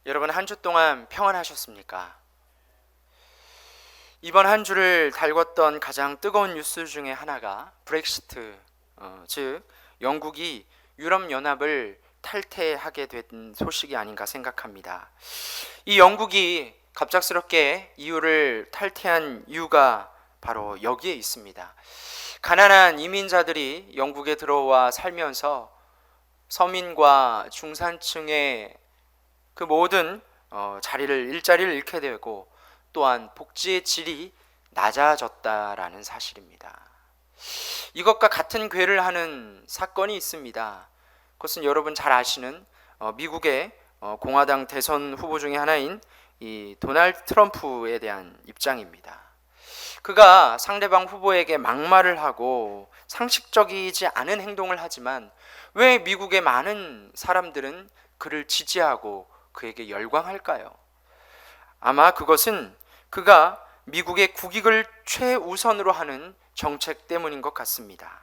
여러분 한 주 동안 평안하셨습니까? 이번 한 주를 달궜던 가장 뜨거운 뉴스 중에 하나가 브렉시트, 즉 영국이 유럽연합을 탈퇴하게 된 소식이 아닌가 생각합니다. 이 영국이 갑작스럽게 EU를 탈퇴한 이유가 바로 여기에 있습니다. 가난한 이민자들이 영국에 들어와 살면서 서민과 중산층의 그 모든 일자리를 잃게 되고 또한 복지의 질이 낮아졌다라는 사실입니다. 이것과 같은 궤를 하는 사건이 있습니다. 그것은 여러분 잘 아시는 미국의 공화당 대선 후보 중에 하나인 이 도널드 트럼프에 대한 입장입니다. 그가 상대방 후보에게 막말을 하고 상식적이지 않은 행동을 하지만 왜 미국의 많은 사람들은 그를 지지하고 그에게 열광할까요? 아마 그것은 그가 미국의 국익을 최우선으로 하는 정책 때문인 것 같습니다.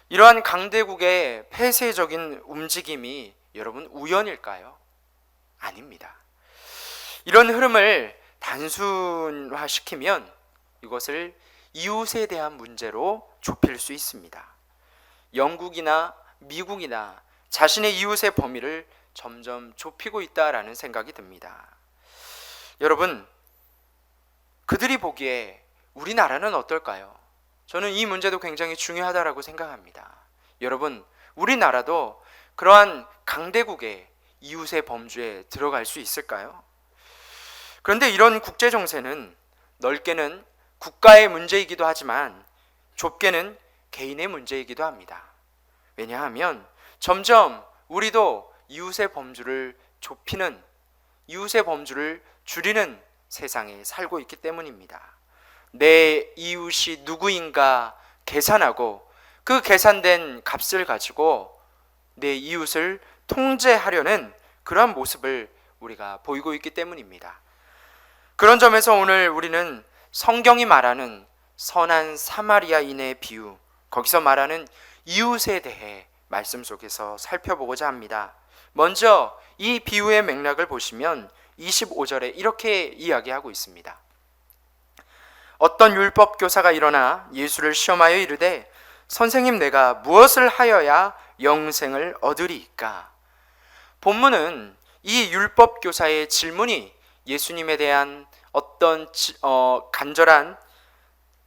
이러한 강대국의 폐쇄적인 움직임이 여러분 우연일까요? 아닙니다. 이런 흐름을 단순화시키면 이것을 이웃에 대한 문제로 좁힐 수 있습니다. 영국이나 미국이나 자신의 이웃의 범위를 점점 좁히고 있다라는 생각이 듭니다. 여러분, 그들이 보기에 우리나라는 어떨까요? 저는 이 문제도 굉장히 중요하다라고 생각합니다. 여러분, 우리나라도 그러한 강대국의 이웃의 범주에 들어갈 수 있을까요? 그런데 이런 국제 정세는 넓게는 국가의 문제이기도 하지만 좁게는 개인의 문제이기도 합니다. 왜냐하면 점점 우리도 이웃의 범주를 좁히는, 이웃의 범주를 줄이는 세상에 살고 있기 때문입니다. 내 이웃이 누구인가 계산하고 그 계산된 값을 가지고 내 이웃을 통제하려는 그러한 모습을 우리가 보이고 있기 때문입니다. 그런 점에서 오늘 우리는 성경이 말하는 선한 사마리아인의 비유, 거기서 말하는 이웃에 대해 말씀 속에서 살펴보고자 합니다. 먼저 이 비유의 맥락을 보시면 25절에 이렇게 이야기하고 있습니다. 어떤 율법 교사가 일어나 예수를 시험하여 이르되 선생님, 내가 무엇을 하여야 영생을 얻으리이까? 본문은 이 율법 교사의 질문이 예수님에 대한 어떤 간절한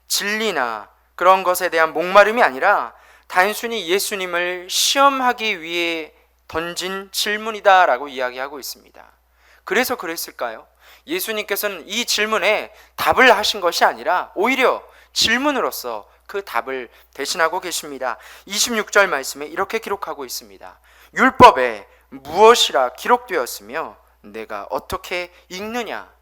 진리나 그런 것에 대한 목마름이 아니라 단순히 예수님을 시험하기 위해 던진 질문이다라고 이야기하고 있습니다. 그래서 그랬을까요? 예수님께서는 이 질문에 답을 하신 것이 아니라 오히려 질문으로서 그 답을 대신하고 계십니다. 26절 말씀에 이렇게 기록하고 있습니다. 율법에 무엇이라 기록되었으며 내가 어떻게 읽느냐?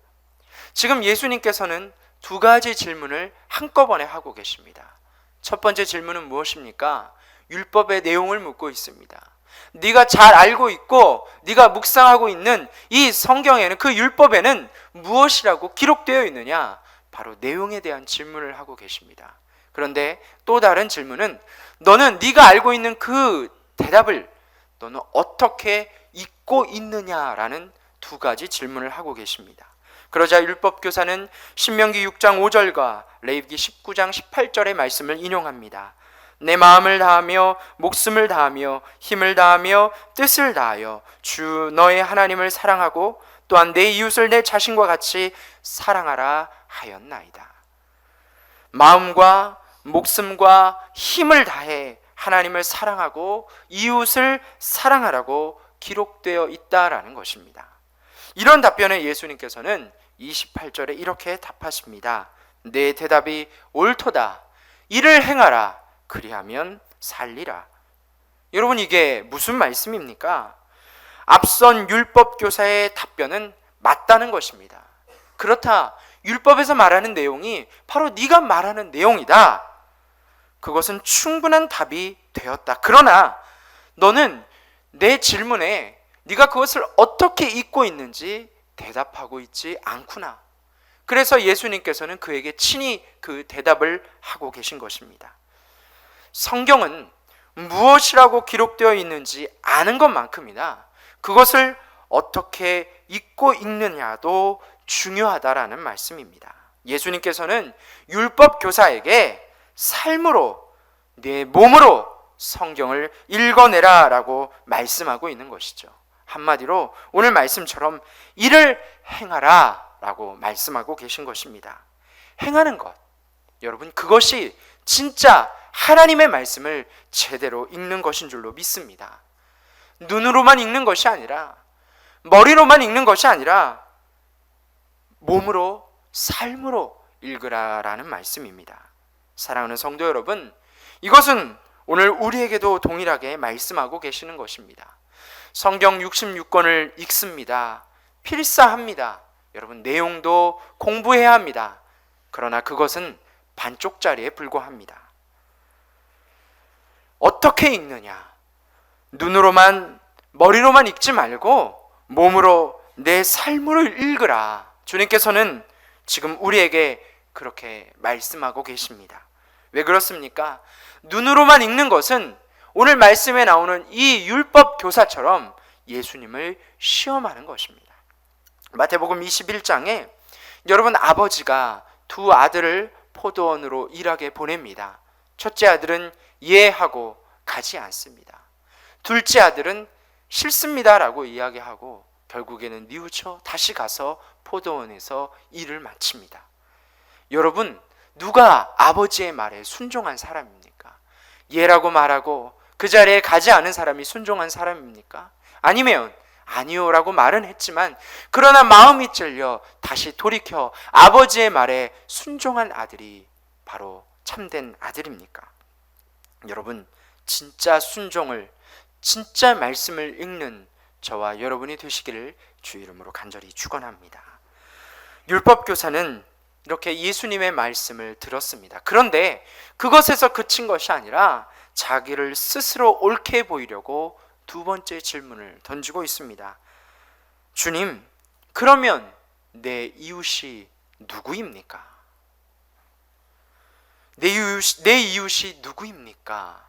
지금 예수님께서는 두 가지 질문을 한꺼번에 하고 계십니다. 첫 번째 질문은 무엇입니까? 율법의 내용을 묻고 있습니다. 네가 잘 알고 있고 네가 묵상하고 있는 이 성경에는, 그 율법에는 무엇이라고 기록되어 있느냐? 바로 내용에 대한 질문을 하고 계십니다. 그런데 또 다른 질문은 너는 네가 알고 있는 그 대답을 너는 어떻게 잊고 있느냐라는 두 가지 질문을 하고 계십니다. 그러자 율법교사는 신명기 6장 5절과 레위기 19장 18절의 말씀을 인용합니다. 내 마음을 다하며 목숨을 다하며 힘을 다하며 뜻을 다하여 주 너의 하나님을 사랑하고 또한 내 이웃을 내 자신과 같이 사랑하라 하였나이다. 마음과 목숨과 힘을 다해 하나님을 사랑하고 이웃을 사랑하라고 기록되어 있다라는 것입니다. 이런 답변에 예수님께서는 28절에 이렇게 답하십니다. 내 대답이 옳도다. 이를 행하라. 그리하면 살리라. 여러분, 이게 무슨 말씀입니까? 앞선 율법교사의 답변은 맞다는 것입니다. 그렇다. 율법에서 말하는 내용이 바로 네가 말하는 내용이다. 그것은 충분한 답이 되었다. 그러나 너는 내 질문에 네가 그것을 어떻게 잊고 있는지 대답하고 있지 않구나. 그래서 예수님께서는 그에게 친히 그 대답을 하고 계신 것입니다. 성경은 무엇이라고 기록되어 있는지 아는 것만큼이나 그것을 어떻게 읽고 읽느냐도 중요하다라는 말씀입니다. 예수님께서는 율법 교사에게 삶으로, 내 몸으로 성경을 읽어내라 라고 말씀하고 있는 것이죠. 한마디로 오늘 말씀처럼 이를 행하라 라고 말씀하고 계신 것입니다. 행하는 것, 여러분, 그것이 진짜 하나님의 말씀을 제대로 읽는 것인 줄로 믿습니다. 눈으로만 읽는 것이 아니라, 머리로만 읽는 것이 아니라 몸으로, 삶으로 읽으라라는 말씀입니다. 사랑하는 성도 여러분, 이것은 오늘 우리에게도 동일하게 말씀하고 계시는 것입니다. 성경 66권을 읽습니다. 필사합니다. 여러분, 내용도 공부해야 합니다. 그러나 그것은 반쪽짜리에 불과합니다. 어떻게 읽느냐? 눈으로만, 머리로만 읽지 말고 몸으로, 내 삶으로 읽으라. 주님께서는 지금 우리에게 그렇게 말씀하고 계십니다. 왜 그렇습니까? 눈으로만 읽는 것은 오늘 말씀에 나오는 이 율법 교사처럼 예수님을 시험하는 것입니다. 마태복음 21장에 여러분, 아버지가 두 아들을 포도원으로 일하게 보냅니다. 첫째 아들은 예하고 가지 않습니다. 둘째 아들은 싫습니다라고 이야기하고 결국에는 뉘우쳐 다시 가서 포도원에서 일을 마칩니다. 여러분, 누가 아버지의 말에 순종한 사람입니까? 예라고 말하고 그 자리에 가지 않은 사람이 순종한 사람입니까? 아니면 아니요라고 말은 했지만 그러나 마음이 찔려 다시 돌이켜 아버지의 말에 순종한 아들이 바로 참된 아들입니까? 여러분, 진짜 순종을, 진짜 말씀을 읽는 저와 여러분이 되시기를 주 이름으로 간절히 축원합니다. 율법교사는 이렇게 예수님의 말씀을 들었습니다. 그런데 그것에서 그친 것이 아니라 자기를 스스로 옳게 보이려고 두 번째 질문을 던지고 있습니다. 주님, 그러면 내 이웃이 누구입니까? 내 이웃이 누구입니까?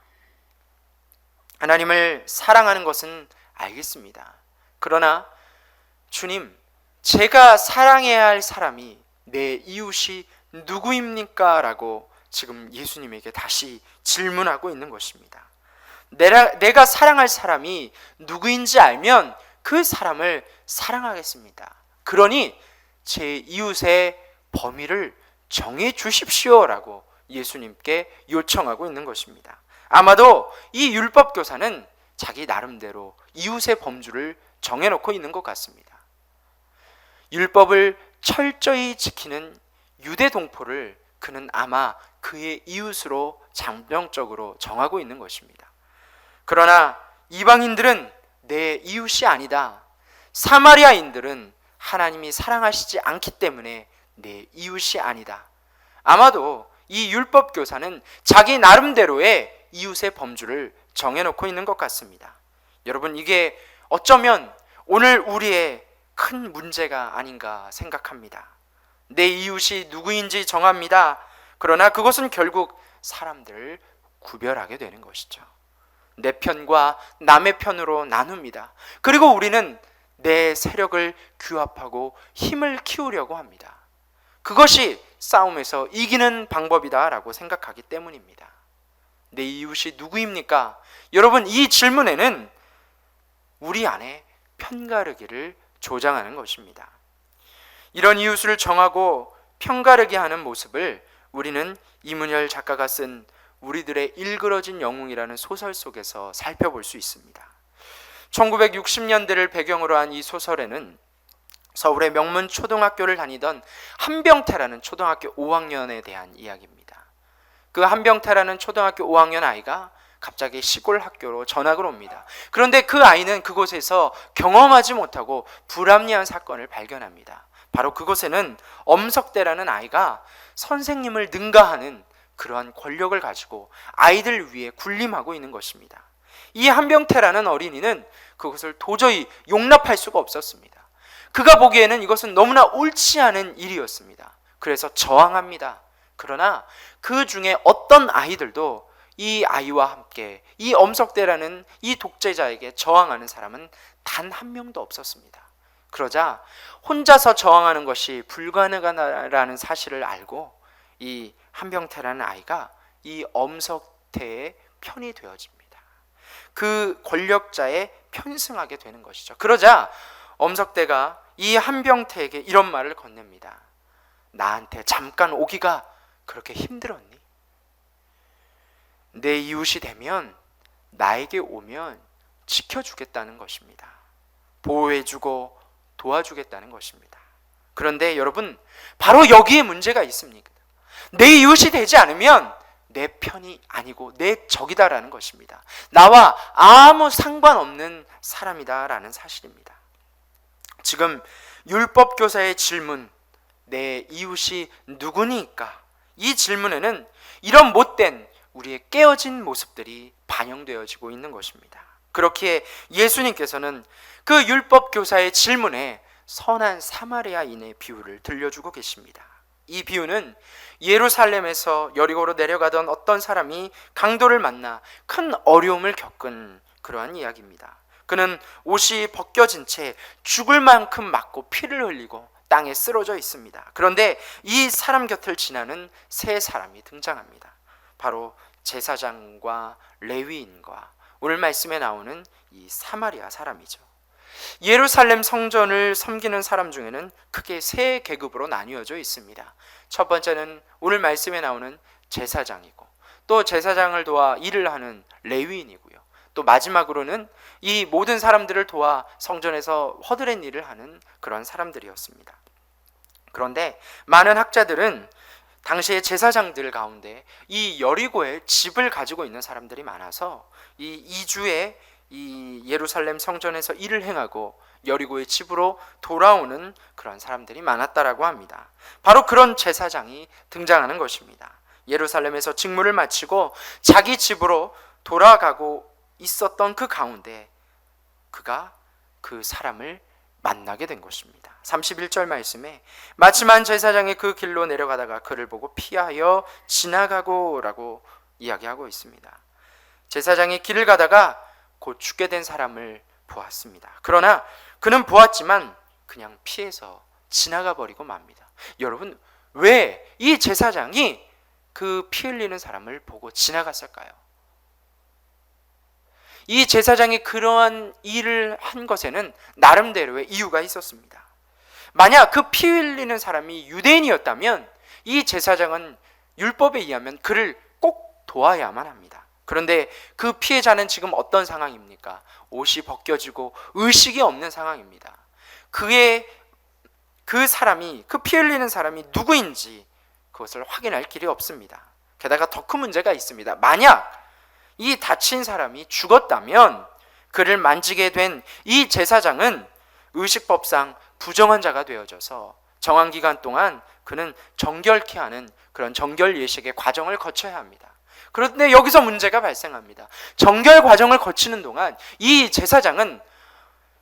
하나님을 사랑하는 것은 알겠습니다. 그러나 주님, 제가 사랑해야 할 사람이, 내 이웃이 누구입니까? 라고 지금 예수님에게 다시 질문하고 있는 것입니다. 내가 사랑할 사람이 누구인지 알면 그 사람을 사랑하겠습니다. 그러니 제 이웃의 범위를 정해 주십시오 라고 예수님께 요청하고 있는 것입니다. 아마도 이 율법교사는 자기 나름대로 이웃의 범주를 정해놓고 있는 것 같습니다. 율법을 철저히 지키는 유대 동포를 그는 아마 그의 이웃으로 장명적으로 정하고 있는 것입니다. 그러나 이방인들은 내 이웃이 아니다. 사마리아인들은 하나님이 사랑하시지 않기 때문에 내 이웃이 아니다. 아마도 이 율법교사는 자기 나름대로의 이웃의 범주를 정해놓고 있는 것 같습니다. 여러분, 이게 어쩌면 오늘 우리의 큰 문제가 아닌가 생각합니다. 내 이웃이 누구인지 정합니다. 그러나 그것은 결국 사람들을 구별하게 되는 것이죠. 내 편과 남의 편으로 나눕니다. 그리고 우리는 내 세력을 규합하고 힘을 키우려고 합니다. 그것이 싸움에서 이기는 방법이다라고 생각하기 때문입니다. 내 이웃이 누구입니까? 여러분, 이 질문에는 우리 안에 편가르기를 조장하는 것입니다. 이런 이웃을 정하고 편가르게 하는 모습을 우리는 이문열 작가가 쓴 우리들의 일그러진 영웅이라는 소설 속에서 살펴볼 수 있습니다. 1960년대를 배경으로 한 이 소설에는 서울의 명문 초등학교를 다니던 한병태라는 초등학교 5학년에 대한 이야기입니다. 그 한병태라는 초등학교 5학년 아이가 갑자기 시골 학교로 전학을 옵니다. 그런데 그 아이는 그곳에서 경험하지 못하고 불합리한 사건을 발견합니다. 바로 그곳에는 엄석대라는 아이가 선생님을 능가하는 그러한 권력을 가지고 아이들 위해 군림하고 있는 것입니다. 이 한병태라는 어린이는 그것을 도저히 용납할 수가 없었습니다. 그가 보기에는 이것은 너무나 옳지 않은 일이었습니다. 그래서 저항합니다. 그러나 그 중에 어떤 아이들도 이 아이와 함께 이 엄석대라는 이 독재자에게 저항하는 사람은 단 한 명도 없었습니다. 그러자 혼자서 저항하는 것이 불가능하다는 사실을 알고 이 한병태라는 아이가 이 엄석태의 편이 되어집니다. 그 권력자에 편승하게 되는 것이죠. 그러자 엄석태가 이 한병태에게 이런 말을 건넵니다. 나한테 잠깐 오기가 그렇게 힘들었니? 내 이웃이 되면 나에게 오면 지켜주겠다는 것입니다. 보호해주고 도와주겠다는 것입니다. 그런데 여러분, 바로 여기에 문제가 있습니다. 내 이웃이 되지 않으면 내 편이 아니고 내 적이다라는 것입니다. 나와 아무 상관없는 사람이다라는 사실입니다. 지금 율법교사의 질문, 내 이웃이 누구니까? 이 질문에는 이런 못된 우리의 깨어진 모습들이 반영되어지고 있는 것입니다. 그렇기에 예수님께서는 그 율법교사의 질문에 선한 사마리아인의 비유를 들려주고 계십니다. 이 비유는 예루살렘에서 여리고로 내려가던 어떤 사람이 강도를 만나 큰 어려움을 겪은 그러한 이야기입니다. 그는 옷이 벗겨진 채 죽을 만큼 맞고 피를 흘리고 땅에 쓰러져 있습니다. 그런데 이 사람 곁을 지나는 세 사람이 등장합니다. 바로 제사장과 레위인과 오늘 말씀에 나오는 이 사마리아 사람이죠. 예루살렘 성전을 섬기는 사람 중에는 크게 세 계급으로 나뉘어져 있습니다. 첫 번째는 오늘 말씀에 나오는 제사장이고, 또 제사장을 도와 일을 하는 레위인이고요. 또 마지막으로는 이 모든 사람들을 도와 성전에서 허드렛 일을 하는 그런 사람들이었습니다. 그런데 많은 학자들은 당시의 제사장들 가운데 이 여리고에 집을 가지고 있는 사람들이 많아서 이 이주에 이 예루살렘 성전에서 일을 행하고 여리고의 집으로 돌아오는 그런 사람들이 많았다라고 합니다. 바로 그런 제사장이 등장하는 것입니다. 예루살렘에서 직무를 마치고 자기 집으로 돌아가고 있었던 그 가운데 그가 그 사람을 만나게 된 것입니다. 31절 말씀에 마침한 제사장이 그 길로 내려가다가 그를 보고 피하여 지나가고 라고 이야기하고 있습니다. 제사장이 길을 가다가 곧 죽게 된 사람을 보았습니다. 그러나 그는 보았지만 그냥 피해서 지나가 버리고 맙니다. 여러분, 왜 이 제사장이 그 피 흘리는 사람을 보고 지나갔을까요? 이 제사장이 그러한 일을 한 것에는 나름대로의 이유가 있었습니다. 만약 그 피 흘리는 사람이 유대인이었다면 이 제사장은 율법에 의하면 그를 꼭 도와야만 합니다. 그런데 그 피해자는 지금 어떤 상황입니까? 옷이 벗겨지고 의식이 없는 상황입니다. 그 사람이, 그 피 흘리는 사람이 누구인지 그것을 확인할 길이 없습니다. 게다가 더 큰 문제가 있습니다. 만약 이 다친 사람이 죽었다면 그를 만지게 된 이 제사장은 의식법상 부정한 자가 되어져서 정한 동안 그는 정결케 하는 그런 정결 예식의 과정을 거쳐야 합니다. 그런데 여기서 문제가 발생합니다. 정결 과정을 거치는 동안 이 제사장은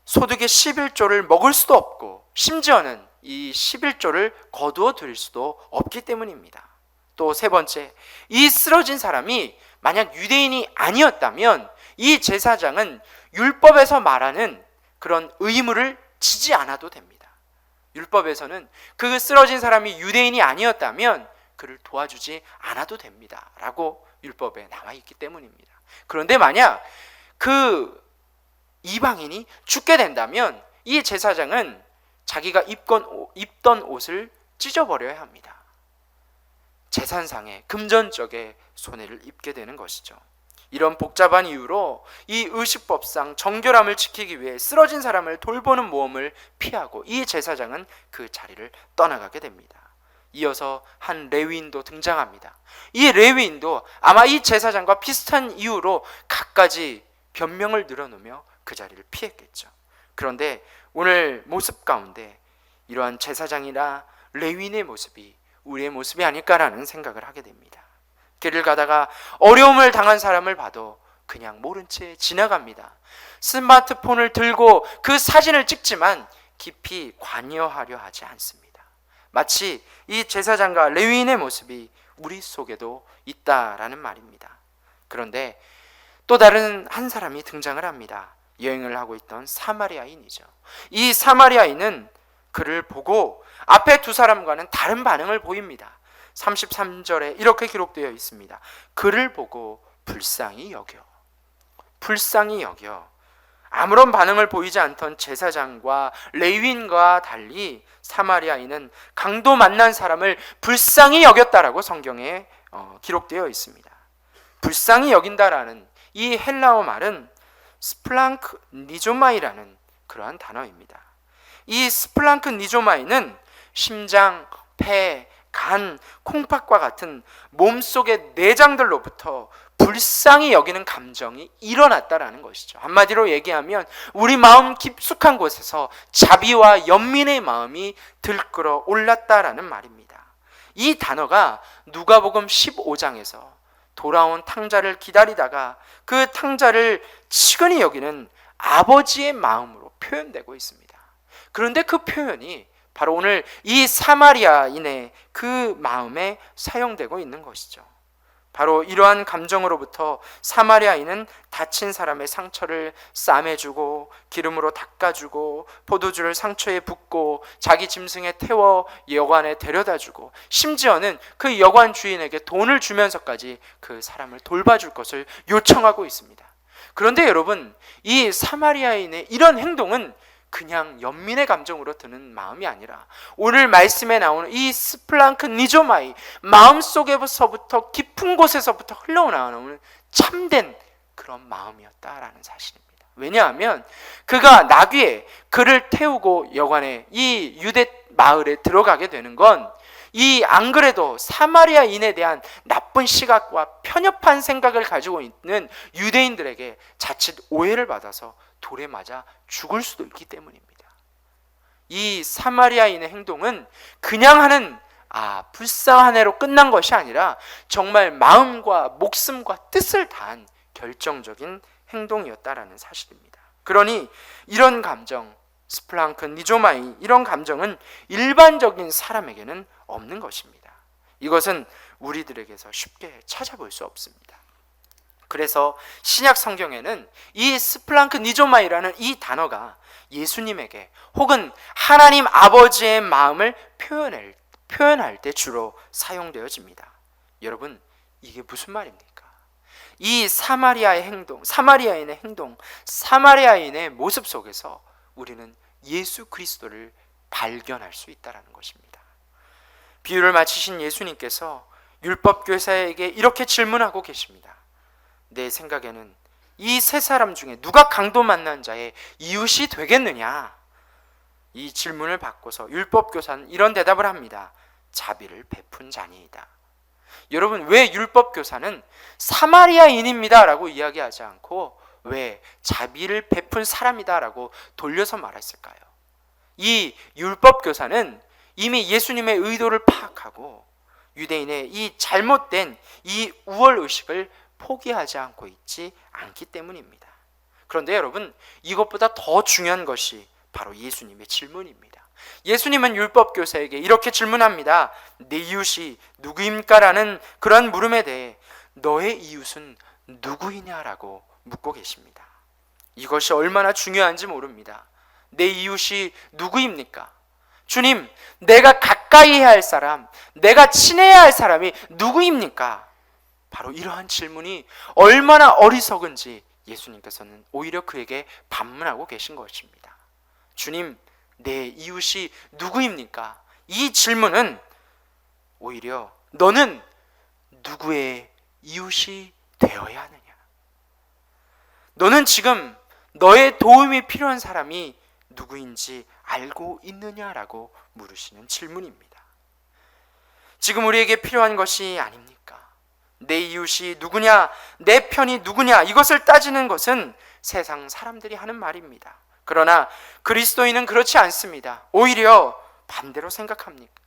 소득의 11조를 먹을 수도 없고 심지어는 이 11조를 거두어 드릴 수도 없기 때문입니다. 또 세 번째, 이 쓰러진 사람이 만약 유대인이 아니었다면 이 제사장은 율법에서 말하는 그런 의무를 지지 않아도 됩니다. 율법에서는 그 쓰러진 사람이 유대인이 아니었다면 그를 도와주지 않아도 됩니다 라고 율법에 나와 있기 때문입니다. 그런데 만약 그 이방인이 죽게 된다면 이 제사장은 자기가 입던 옷을 찢어버려야 합니다. 재산상의 금전적의 손해를 입게 되는 것이죠. 이런 복잡한 이유로 이 의식법상 정결함을 지키기 위해 쓰러진 사람을 돌보는 모험을 피하고 이 제사장은 그 자리를 떠나가게 됩니다. 이어서 한 레위인도 등장합니다. 이 레위인도 아마 이 제사장과 비슷한 이유로 갖가지 변명을 늘어놓으며 그 자리를 피했겠죠. 그런데 오늘 모습 가운데 이러한 제사장이나 레위인의 모습이 우리의 모습이 아닐까라는 생각을 하게 됩니다. 길을 가다가 어려움을 당한 사람을 봐도 그냥 모른 채 지나갑니다. 스마트폰을 들고 그 사진을 찍지만 깊이 관여하려 하지 않습니다. 마치 이 제사장과 레위인의 모습이 우리 속에도 있다라는 말입니다. 그런데 또 다른 한 사람이 등장을 합니다. 여행을 하고 있던 사마리아인이죠. 이 사마리아인은 그를 보고 앞에 두 사람과는 다른 반응을 보입니다. 33절에 이렇게 기록되어 있습니다. 그를 보고 불쌍히 여겨. 불쌍히 여겨. 아무런 반응을 보이지 않던 제사장과 레위인과 달리 사마리아인은 강도 만난 사람을 불쌍히 여겼다라고 성경에 기록되어 있습니다. 불쌍히 여긴다라는 이 헬라어 말은 스플랑크 니조마이라는 그러한 단어입니다. 이 스플랑크 니조마이는 심장, 폐, 간, 콩팥과 같은 몸속의 내장들로부터 불쌍히 여기는 감정이 일어났다라는 것이죠. 한마디로 얘기하면 우리 마음 깊숙한 곳에서 자비와 연민의 마음이 들끓어 올랐다라는 말입니다. 이 단어가 누가복음 15장에서 돌아온 탕자를 기다리다가 그 탕자를 치근히 여기는 아버지의 마음으로 표현되고 있습니다. 그런데 그 표현이 바로 오늘 이 사마리아인의 그 마음에 사용되고 있는 것이죠. 바로 이러한 감정으로부터 사마리아인은 다친 사람의 상처를 싸매주고 기름으로 닦아주고 포도주를 상처에 붓고 자기 짐승에 태워 여관에 데려다주고 심지어는 그 여관 주인에게 돈을 주면서까지 그 사람을 돌봐줄 것을 요청하고 있습니다. 그런데 여러분, 이 사마리아인의 이런 행동은 그냥 연민의 감정으로 드는 마음이 아니라 오늘 말씀에 나오는 이 스플랑크 니조마이, 마음속에서부터 깊은 곳에서부터 흘러나오는 참된 그런 마음이었다라는 사실입니다. 왜냐하면 그가 나귀에 그를 태우고 여관에 이 유대 마을에 들어가게 되는 건 이 안 그래도 사마리아인에 대한 나쁜 시각과 편협한 생각을 가지고 있는 유대인들에게 자칫 오해를 받아서 돌에 맞아 죽을 수도 있기 때문입니다. 이 사마리아인의 행동은 그냥 하는 불쌍한 애로 끝난 것이 아니라 정말 마음과 목숨과 뜻을 다한 결정적인 행동이었다라는 사실입니다. 그러니 이런 감정, 스플랑크 니조마이, 이런 감정은 일반적인 사람에게는 없는 것입니다. 이것은 우리들에게서 쉽게 찾아볼 수 없습니다. 그래서 신약 성경에는 이 스플랑크 니조마이라는 이 단어가 예수님에게 혹은 하나님 아버지의 마음을 표현할 때 주로 사용되어집니다. 여러분, 이게 무슨 말입니까? 이 사마리아인의 행동, 사마리아인의 모습 속에서 우리는 예수 그리스도를 발견할 수 있다는 것입니다. 비유를 마치신 예수님께서 율법교사에게 이렇게 질문하고 계십니다. 내 생각에는 이 세 사람 중에 누가 강도 만난 자의 이웃이 되겠느냐? 이 질문을 받고서 율법교사는 이런 대답을 합니다. 자비를 베푼 자니이다. 여러분, 왜 율법교사는 사마리아인입니다 라고 이야기하지 않고 왜 자비를 베푼 사람이다 라고 돌려서 말했을까요? 이 율법교사는 이미 예수님의 의도를 파악하고 유대인의 이 잘못된 이 우월의식을 포기하지 않고 있지 않기 때문입니다. 그런데 여러분, 이것보다 더 중요한 것이 바로 예수님의 질문입니다. 예수님은 율법교사에게 이렇게 질문합니다. 내 이웃이 누구입니까? 라는 그런 물음에 대해 너의 이웃은 누구이냐라고 묻고 계십니다. 이것이 얼마나 중요한지 모릅니다. 내 이웃이 누구입니까? 주님, 내가 가까이 해야 할 사람, 내가 친해야 할 사람이 누구입니까? 바로 이러한 질문이 얼마나 어리석은지 예수님께서는 오히려 그에게 반문하고 계신 것입니다. 주님, 내 이웃이 누구입니까? 이 질문은 오히려 너는 누구의 이웃이 되어야 하느냐? 너는 지금 너의 도움이 필요한 사람이 누구인지 알고 있느냐라고 물으시는 질문입니다. 지금 우리에게 필요한 것이 아닙니까? 내 이웃이 누구냐, 내 편이 누구냐, 이것을 따지는 것은 세상 사람들이 하는 말입니다. 그러나 그리스도인은 그렇지 않습니다. 오히려 반대로 생각합니다.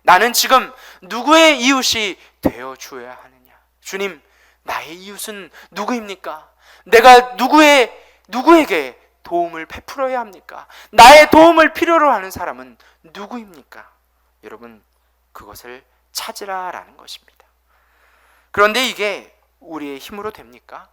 나는 지금 누구의 이웃이 되어줘야 하느냐? 주님, 나의 이웃은 누구입니까? 내가 누구에게 도움을 베풀어야 합니까? 나의 도움을 필요로 하는 사람은 누구입니까? 여러분, 그것을 찾으라라는 것입니다. 그런데 이게 우리의 힘으로 됩니까?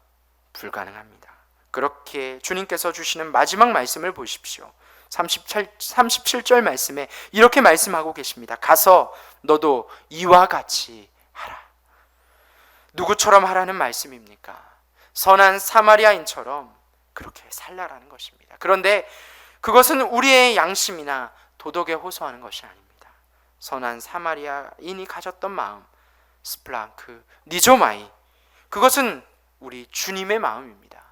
불가능합니다. 그렇게 주님께서 주시는 마지막 말씀을 보십시오. 37절 말씀에 이렇게 말씀하고 계십니다. 가서 너도 이와 같이 하라. 누구처럼 하라는 말씀입니까? 선한 사마리아인처럼 그렇게 살라라는 것입니다. 그런데 그것은 우리의 양심이나 도덕에 호소하는 것이 아닙니다. 선한 사마리아인이 가졌던 마음, 스플랑크, 니조마이, 그것은 우리 주님의 마음입니다.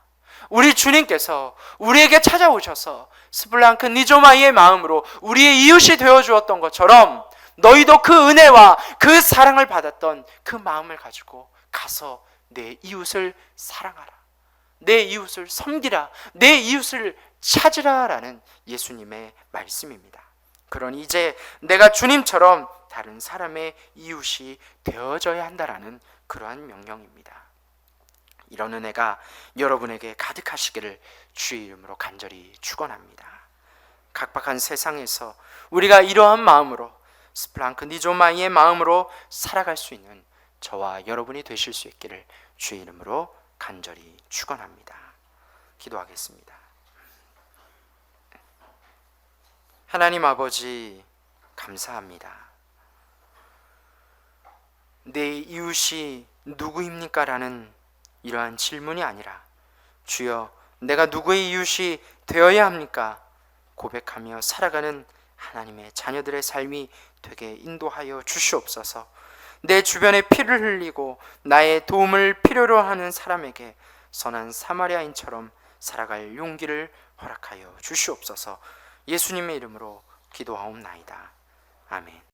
우리 주님께서 우리에게 찾아오셔서 스플랑크 니조마이의 마음으로 우리의 이웃이 되어주었던 것처럼 너희도 그 은혜와 그 사랑을 받았던 그 마음을 가지고 가서 내 이웃을 사랑하라, 내 이웃을 섬기라, 내 이웃을 찾으라 라는 예수님의 말씀입니다. 그러니 이제 내가 주님처럼 다른 사람의 이웃이 되어져야 한다라는 그러한 명령입니다. 이런 은혜가 여러분에게 가득하시기를 주의 이름으로 간절히 축원합니다. 각박한 세상에서 우리가 이러한 마음으로, 스플랑크 니조마이의 마음으로 살아갈 수 있는 저와 여러분이 되실 수 있기를 주의 이름으로 간절히 축원합니다. 기도하겠습니다. 하나님 아버지, 감사합니다. 내 이웃이 누구입니까? 라는 이러한 질문이 아니라 주여, 내가 누구의 이웃이 되어야 합니까? 고백하며 살아가는 하나님의 자녀들의 삶이 되게 인도하여 주시옵소서. 내 주변에 피를 흘리고 나의 도움을 필요로 하는 사람에게 선한 사마리아인처럼 살아갈 용기를 허락하여 주시옵소서. 예수님의 이름으로 기도하옵나이다. 아멘.